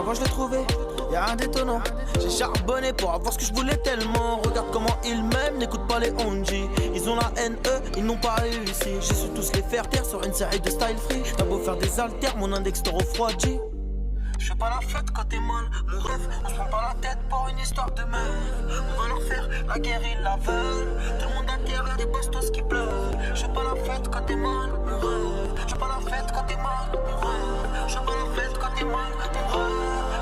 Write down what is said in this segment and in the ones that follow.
moi je l'ai trouvé, y'a rien d'étonnant. J'ai charbonné pour avoir ce que je voulais tellement. Regarde comment ils m'aiment, n'écoute pas les ONG. Ils ont la haine, eux, ils n'ont pas réussi. J'ai su tous les faire taire sur une série de style free. T'as beau faire des haltères, mon index te refroidit. Je fais pas la fête quand t'es mal, mon rêve, on se prend pas la tête pour une histoire de meuf. On va leur faire la guerre, ils la veulent. Tout le monde à terre, y'a des bastos qui pleurent. Je fais pas la fête quand t'es mal, mon rêve. Je fais pas la fête quand t'es mal, mon rêve. Je fais pas la fête quand t'es mal, mon rêve.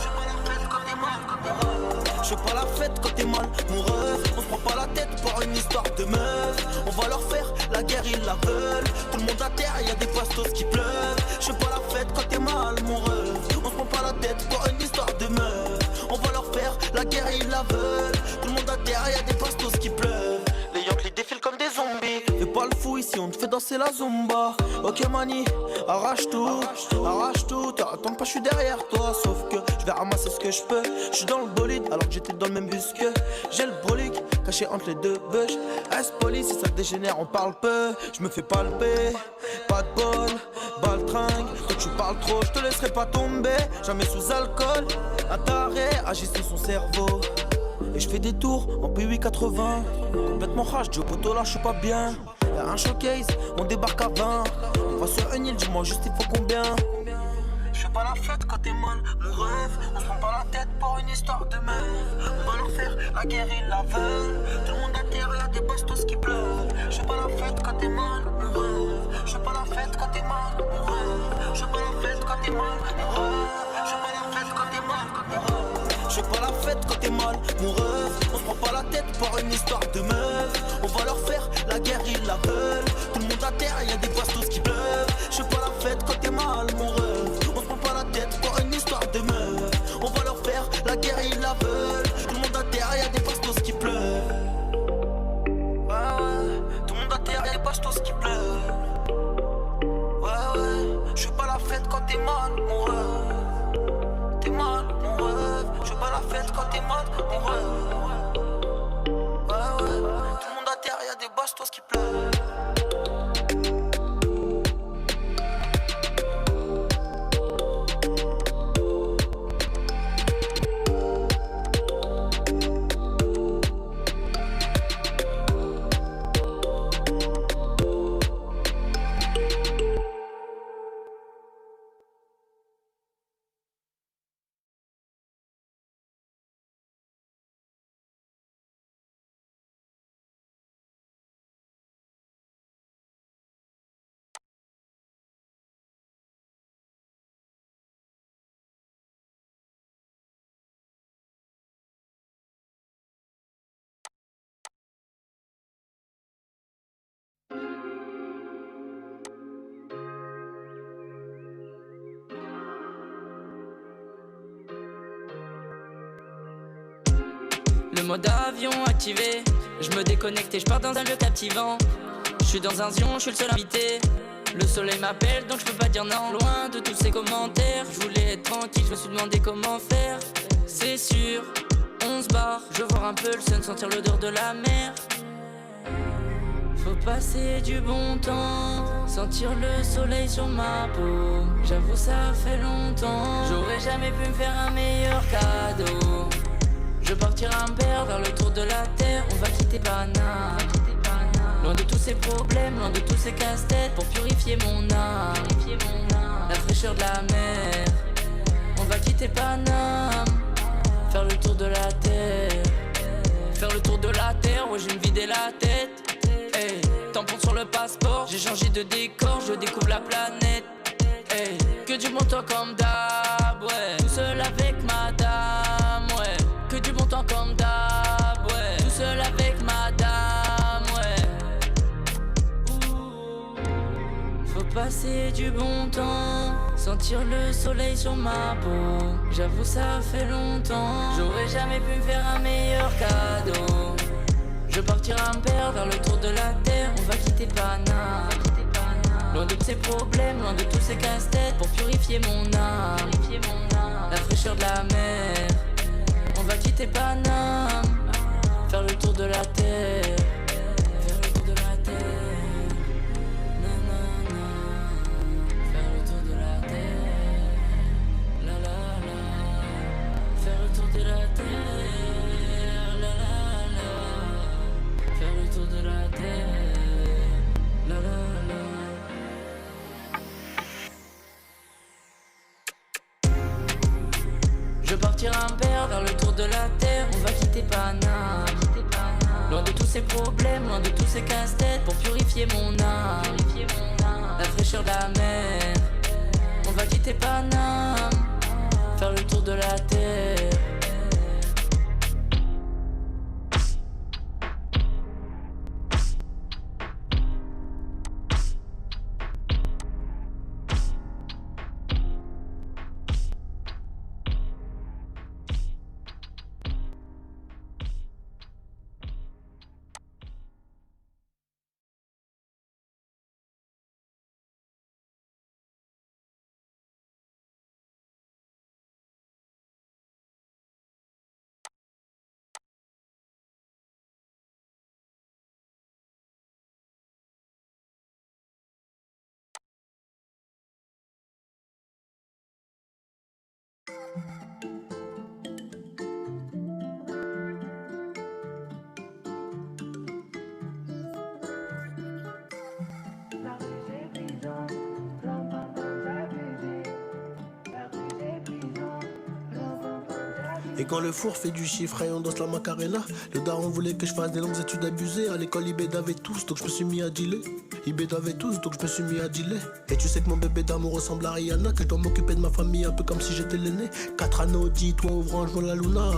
Je fais pas la fête quand t'es mal, mon rêve. Je fais pas la fête quand t'es mal, mon rêve. On se prend pas la tête pour une histoire de meuf. On va leur faire la guerre, ils la veulent. Tout le monde à terre, y'a des bastos qui pleurent. Je fais pas la fête quand t'es mal, mon rêve. On se prend pas la tête pour une histoire de meuf. On va leur faire la guerre, ils la veulent. Tout le monde à terre, y'a des bastos qui pleurent. Les Yankees défilent comme des zombies. Fais pas le fou ici, on te fait danser la zumba. Ok mani, arrache tout, t'attends pas, je suis derrière toi. Sauf que je vais ramasser ce que je peux. Je suis dans le bolide alors que j'étais dans le même bus que. J'ai le brolique caché entre les deux bush. Reste poli, si ça dégénère on parle peu. Je me fais palper, pas de bol, baltringue. Quand tu parles trop, je te laisserai pas tomber. Jamais sous alcool, un taré agit sous son cerveau. Et je fais des tours en P880. Complètement rage, Joe Poto là je suis pas bien. Y'a un showcase, on débarque à 20. On va sur une île, dis-moi juste il faut combien. Je fais pas la fête quand t'es mal, mon rêve. On se prend pas la tête pour une histoire de meuf. On va leur faire la guerre, ils la veulent. Tout le monde à terre, y'a des bastos qui pleurent. Je fais pas la fête quand t'es mal, mon rêve. Je fais pas la fête quand t'es mal, mon rêve. Je fais pas la fête quand t'es mal, mon rêve. Je fais pas la fête quand t'es mal, mon rêve. Je fais pas la fête quand t'es mal, mon rêve. On se prend pas la tête pour une histoire de meuf. On va leur faire la guerre, ils la veulent. Tout le monde à terre, y'a des bastos qui pleurent. Je fais pas la fête quand t'es mal, mon rêve. On se prend pas la tête pour une histoire de meuf. On va leur faire la guerre, ils la veulent. Tout le monde à terre, y'a des bastos qui pleurent. Ouais, ouais. Tout le monde à terre, y'a des bastos qui pleurent. Ouais, ouais. Je fais pas la fête quand t'es mal, mon rêve. T'es mal, mon rêve. Je fais pas la fête quand t'es mal, mon rêve. Ouais, ouais. Tout le monde à terre, y'a des bastos qui pleurent. Le mode avion activé, je me déconnecte et je pars dans un lieu captivant. Je suis dans un zion, je suis le seul invité. Le soleil m'appelle donc je peux pas dire non. Loin de tous ces commentaires, je voulais être tranquille, je me suis demandé comment faire. C'est sûr, on se barre, je veux voir un peu le sun, sentir l'odeur de la mer. Faut passer du bon temps, sentir le soleil sur ma peau. J'avoue ça fait longtemps, j'aurais jamais pu me faire un meilleur cadeau. Je partirai un père vers le tour de la terre. On va quitter Paname, loin de tous ces problèmes, loin de tous ces casse-têtes. Pour purifier mon âme, la fraîcheur de la mer. On va quitter Paname, faire le tour de la terre. Faire le tour de la terre, ouais je vais me vider la tête. Hey, tampon sur le passeport, j'ai changé de décor, je découvre la planète. Hey, que du bon temps comme d'hab, ouais. Tout seul avec madame, ouais. Que du bon temps comme d'hab, ouais. Tout seul avec madame, ouais. Ouh. Faut passer du bon temps, sentir le soleil sur ma peau. J'avoue ça fait longtemps, j'aurais jamais pu me faire un meilleur cadeau. Je partirai un père vers le tour de la terre. On va quitter Paname, loin de tous ces problèmes, loin de tous ces casse-têtes. Pour purifier mon âme, la fraîcheur de la mer. On va quitter Paname, faire le tour de la terre. Faire le tour de la terre. Nanana. Faire le tour de la terre. La la la. partir en paire vers le tour de la terre. On va quitter Paname, loin de tous ces problèmes, loin de tous ces casse-têtes, pour purifier mon âme, la fraîcheur de la mer. On va quitter Paname, faire le tour de la terre. Et quand le four fait du chiffre et on danse la macarena, le daron voulait que je fasse des longues études abusées. À l'école Ibed avait tous, donc je me suis mis à dealer. Ibed avait tous, donc je me suis mis à dealer. Et tu sais que mon bébé d'amour ressemble à Rihanna, que je dois m'occuper de ma famille un peu comme si j'étais l'aîné. 4 anneaux, 10 toits ouvrant, je vois la Luna.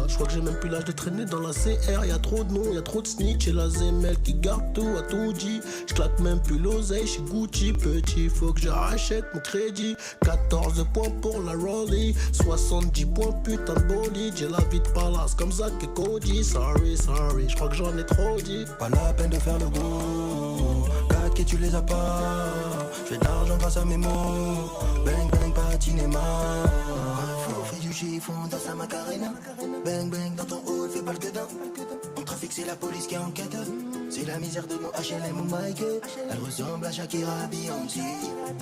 Je crois que j'ai même plus l'âge de traîner dans la CR. Y'a trop de noms, y'a trop de snitch. Et la Zemel qui garde tout, a tout dit. Je claque même plus l'oseille chez Gucci. Petit, faut que je rachète mon crédit. 14 points pour la Rollie, 70 points putain de bolide. J'ai la vie de palace comme Zach et Cody. Sorry, je crois que j'en ai trop dit. Pas la peine de faire le beau, 4 qui tu les as pas. J'fais de l'argent grâce à mes mots. Bang bang pas de cinéma. Fais du chiffon dans sa macarena. Bang bang dans ton haut, fais pas le gueudin. On trafic c'est la police qui enquête. C'est la misère de nos HLM ou Mike. Elle ressemble à Shakira, Beyoncé.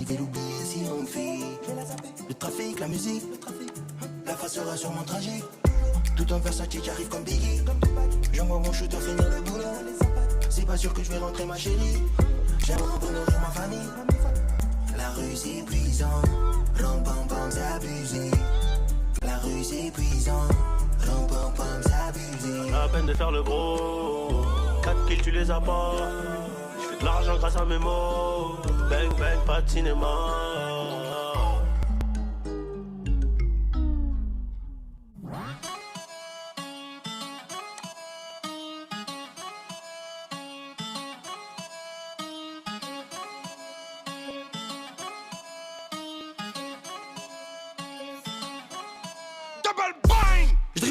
Il veut l'oublier si on fait. Le trafic, la musique, la face sera sur mon trajet. Tout en Versace qui arrive comme Biggie. J'envoie mon shooter finir le boulot. C'est pas sûr que je vais rentrer ma chérie. J'aimerais pour nourrir ma famille. La rue c'est épuisant. Rom pom pom c'est abusé. La rue c'est épuisant. Rom pom pom c'est abusé. La peine de faire le gros. 4 kills tu les as pas. J'fais de l'argent grâce à mes mots. Bang bang pas de cinéma.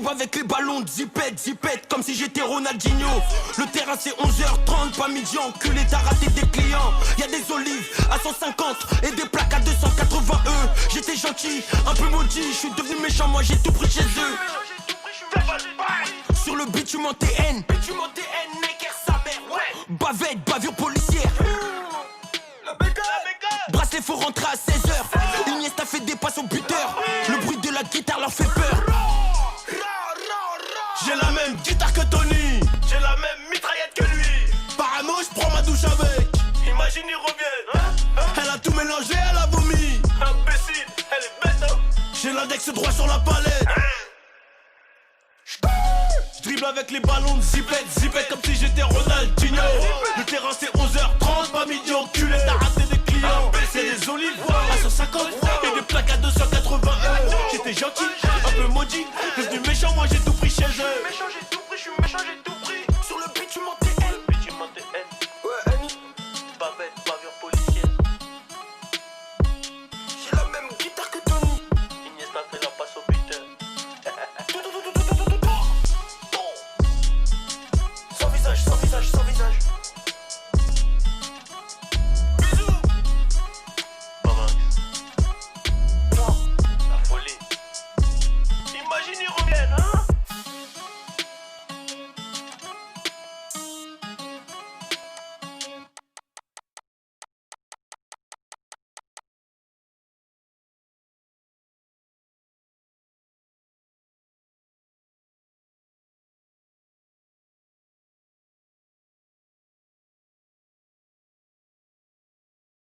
Avec les ballons de zipette, comme si j'étais Ronaldinho. Le terrain c'est 11h30, pas midi, enculé, t'as raté des clients. Y'a des olives à 150 et des plaques à 280 J'étais gentil, un peu maudit, je suis devenu méchant, moi j'ai tout pris chez eux. Sur le bitumen TN, Necker sa mère, ouais. Bavette, bavure policière. Bracelet faut rentrer à 16h. Iniesta fait des passes au buteur. Le bruit de la guitare leur fait peur. J'ai la même guitare que Tony, j'ai la même mitraillette que lui. Parano, je prends ma douche avec. Imagine, il revient. Elle a tout mélangé, elle a vomi. Imbécile, elle est bête, hein. J'ai l'index droit sur la palette. Je dribble avec les ballons de zipette, comme si j'étais Ronaldinho. Le terrain c'est 11h30, pas